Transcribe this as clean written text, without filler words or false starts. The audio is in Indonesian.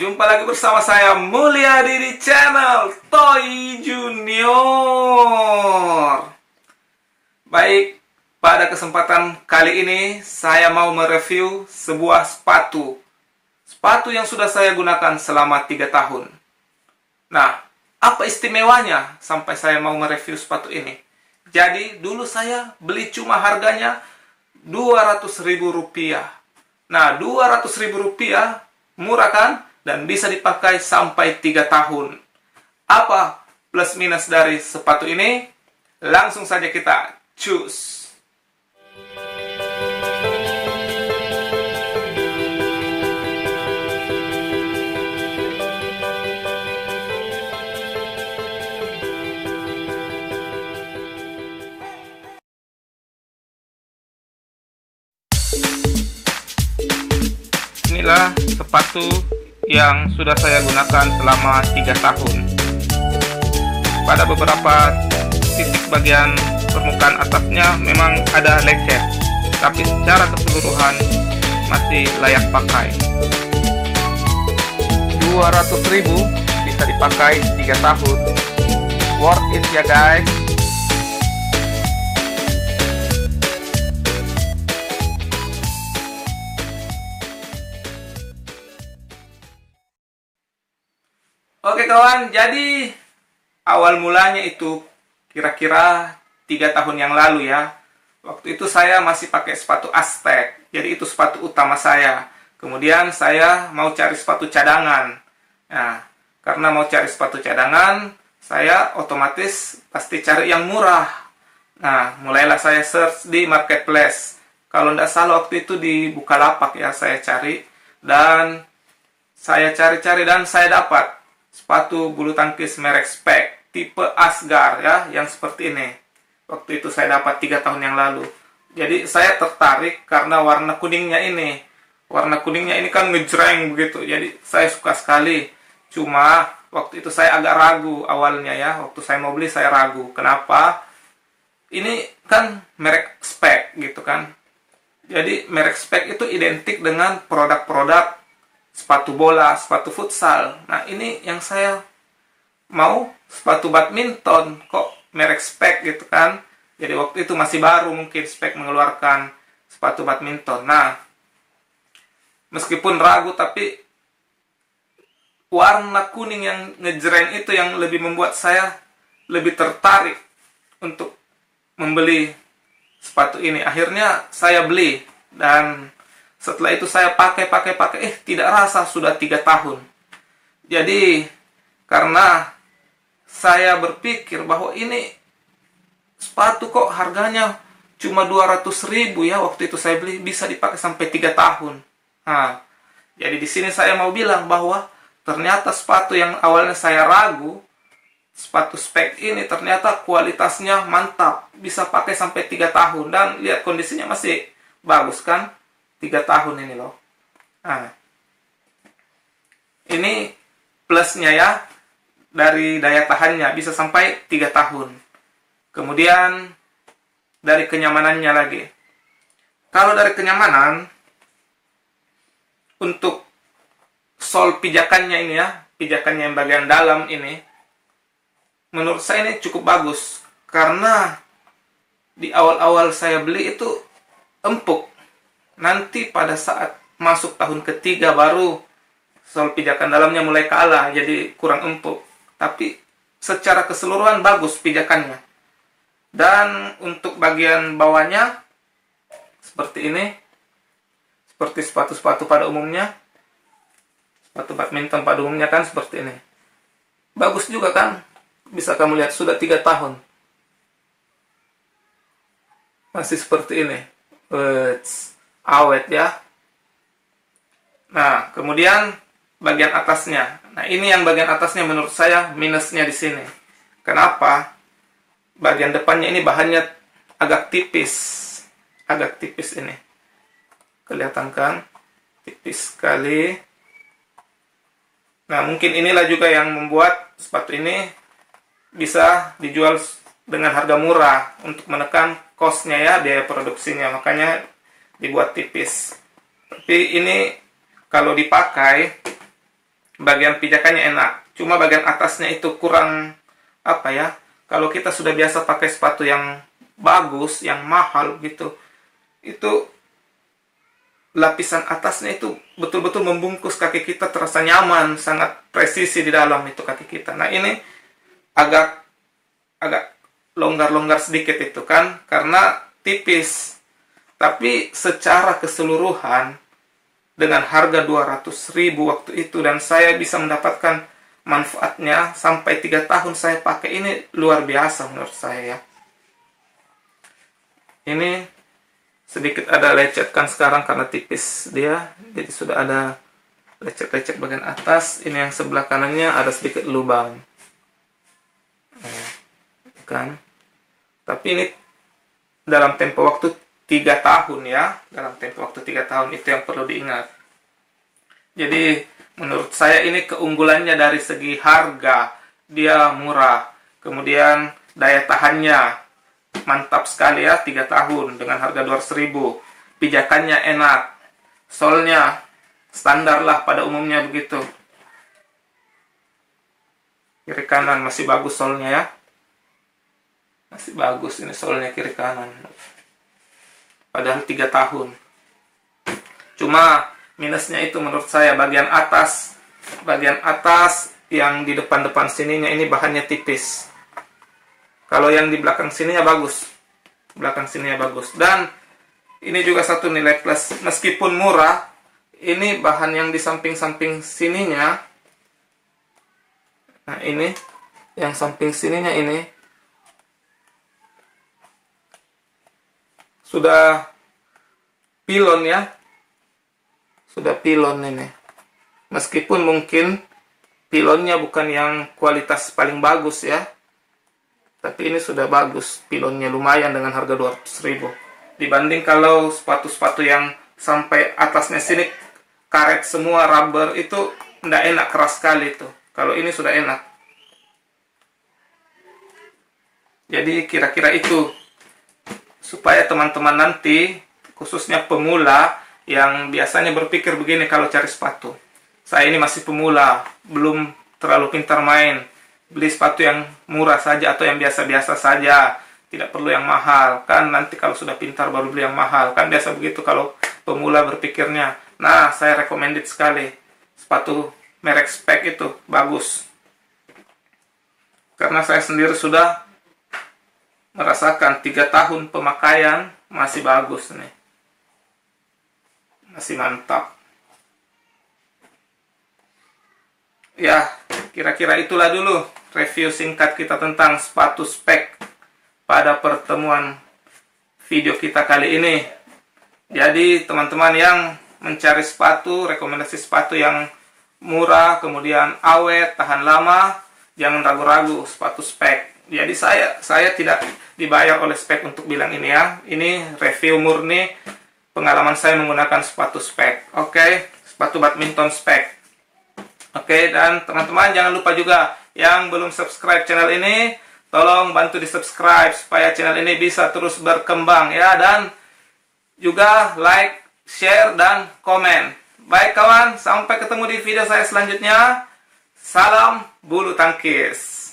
jumpa lagi bersama saya Mulyadi di channel Toy Junior. Baik, pada kesempatan kali ini saya mau mereview sebuah sepatu. Sepatu yang sudah saya gunakan selama 3 tahun. Nah, apa istimewanya sampai saya mau mereview sepatu ini? Jadi, dulu saya beli cuma harganya Rp200.000. Nah, Rp200.000 murah kan? Dan bisa dipakai sampai 3 tahun. Apa plus minus dari sepatu ini? Langsung saja kita cus. Inilah sepatu yang sudah saya gunakan selama 3 tahun. Pada beberapa titik bagian permukaan atasnya memang ada lecet, tapi secara keseluruhan masih layak pakai. 200.000 bisa dipakai 3 tahun. Worth it ya guys. Oke kawan, jadi awal mulanya itu kira-kira 3 tahun yang lalu ya. Waktu itu saya masih pakai sepatu Aztec, jadi itu sepatu utama saya. Kemudian saya mau cari sepatu cadangan. Nah, karena mau cari sepatu cadangan, saya otomatis pasti cari yang murah. Nah, mulailah saya search di marketplace. Kalau tidak salah waktu itu di Bukalapak ya saya cari. Dan saya cari-cari dan saya dapat sepatu bulu tangkis merek Speck tipe Asgar ya, yang seperti ini. Waktu itu saya dapat 3 tahun yang lalu. Jadi saya tertarik karena warna kuningnya ini. Warna kuningnya ini kan ngejreng begitu. Jadi saya suka sekali. Cuma waktu itu saya agak ragu awalnya ya. Waktu saya mau beli saya ragu. Kenapa? Ini kan merek Speck gitu kan. Jadi merek Speck itu identik dengan produk-produk sepatu bola, sepatu futsal. Nah, ini yang saya mau, sepatu badminton. Kok merek Speck gitu kan. Jadi waktu itu masih baru mungkin Speck mengeluarkan sepatu badminton. Nah, meskipun ragu tapi warna kuning yang ngejreng itu yang lebih membuat saya lebih tertarik untuk membeli sepatu ini. Akhirnya saya beli dan setelah itu saya pakai, tidak rasa sudah 3 tahun. Jadi, karena saya berpikir bahwa ini sepatu kok harganya cuma 200.000 ya, waktu itu saya beli, bisa dipakai sampai 3 tahun. Nah, jadi di sini saya mau bilang bahwa ternyata sepatu yang awalnya saya ragu, sepatu Speck ini ternyata kualitasnya mantap, bisa pakai sampai 3 tahun. Dan lihat kondisinya masih bagus kan? 3 tahun ini loh. Nah, ini plusnya ya, dari daya tahannya bisa sampai 3 tahun. Kemudian dari kenyamanannya lagi. Kalau dari kenyamanan, untuk sol pijakannya ini ya, pijakannya yang bagian dalam ini, menurut saya ini cukup bagus. Karena di awal-awal saya beli itu empuk. Nanti pada saat masuk tahun ketiga baru sol pijakan dalamnya mulai kalah, jadi kurang empuk. Tapi secara keseluruhan bagus pijakannya. Dan untuk bagian bawahnya seperti ini, seperti sepatu-sepatu pada umumnya, sepatu badminton pada umumnya kan seperti ini. Bagus juga kan? Bisa kamu lihat sudah 3 tahun masih seperti ini. Awet ya. Nah, kemudian bagian atasnya. Nah, ini yang bagian atasnya menurut saya minusnya di sini. Kenapa? Bagian depannya ini bahannya agak tipis. Agak tipis ini. Kelihatan kan? Tipis sekali. Nah, mungkin inilah juga yang membuat sepatu ini bisa dijual dengan harga murah untuk menekan cost-nya ya, biaya produksinya. Makanya dibuat tipis. Tapi ini kalau dipakai bagian pijakannya enak. Cuma bagian atasnya itu kurang, apa ya, kalau kita sudah biasa pakai sepatu yang bagus, yang mahal gitu, itu lapisan atasnya itu betul-betul membungkus kaki kita, terasa nyaman, sangat presisi di dalam itu kaki kita. Nah ini agak longgar-longgar sedikit itu kan, karena tipis. Tapi secara keseluruhan, dengan harga 200.000 waktu itu, dan saya bisa mendapatkan manfaatnya sampai 3 tahun saya pakai, ini luar biasa menurut saya ya. Ini sedikit ada lecet kan sekarang karena tipis dia, jadi sudah ada lecet-lecet bagian atas. Ini yang sebelah kanannya ada sedikit lubang, kan. Tapi ini dalam tempo waktu 3 tahun ya, dalam tempo waktu 3 tahun itu yang perlu diingat. Jadi menurut saya ini keunggulannya dari segi harga, dia murah, kemudian daya tahannya mantap sekali ya, 3 tahun dengan harga 200.000. Pijakannya enak, solnya standar lah pada umumnya begitu. Kiri kanan masih bagus solnya ya, masih bagus ini solnya kiri kanan. Padahal 3 tahun. Cuma minusnya itu menurut saya bagian atas yang di depan-depan sininya ini bahannya tipis. Kalau yang di belakang sininya bagus. Belakang sininya bagus. Dan ini juga satu nilai plus. Meskipun murah, ini bahan yang di samping-samping sininya. Nah ini, yang samping sininya ini sudah pilon ya. Sudah pilon ini. Meskipun mungkin pilonnya bukan yang kualitas paling bagus ya, tapi ini sudah bagus. Pilonnya lumayan dengan harga 200.000. Dibanding kalau sepatu-sepatu yang sampai atasnya sini karet semua, rubber, itu tidak enak, keras sekali itu. Kalau ini sudah enak. Jadi kira-kira itu, supaya teman-teman nanti, khususnya pemula yang biasanya berpikir begini kalau cari sepatu. Saya ini masih pemula, belum terlalu pintar main. Beli sepatu yang murah saja atau yang biasa-biasa saja, tidak perlu yang mahal. Kan nanti kalau sudah pintar baru beli yang mahal. Kan biasa begitu kalau pemula berpikirnya. Nah, saya recommended sekali sepatu merek Speck itu, bagus. Karena saya sendiri sudah merasakan 3 tahun pemakaian, masih bagus nih. Masih mantap. Ya, kira-kira itulah dulu review singkat kita tentang sepatu Speck pada pertemuan video kita kali ini. Jadi teman-teman yang mencari sepatu, rekomendasi sepatu yang murah, kemudian awet, tahan lama, jangan ragu-ragu, sepatu Speck. Jadi saya tidak dibayar oleh Speck untuk bilang ini ya. Ini review murni pengalaman saya menggunakan sepatu Speck. Oke, sepatu badminton Speck. Oke, dan teman-teman jangan lupa juga yang belum subscribe channel ini, tolong bantu di subscribe supaya channel ini bisa terus berkembang ya, dan juga like, share, dan komen. Baik kawan, sampai ketemu di video saya selanjutnya. Salam bulu tangkis.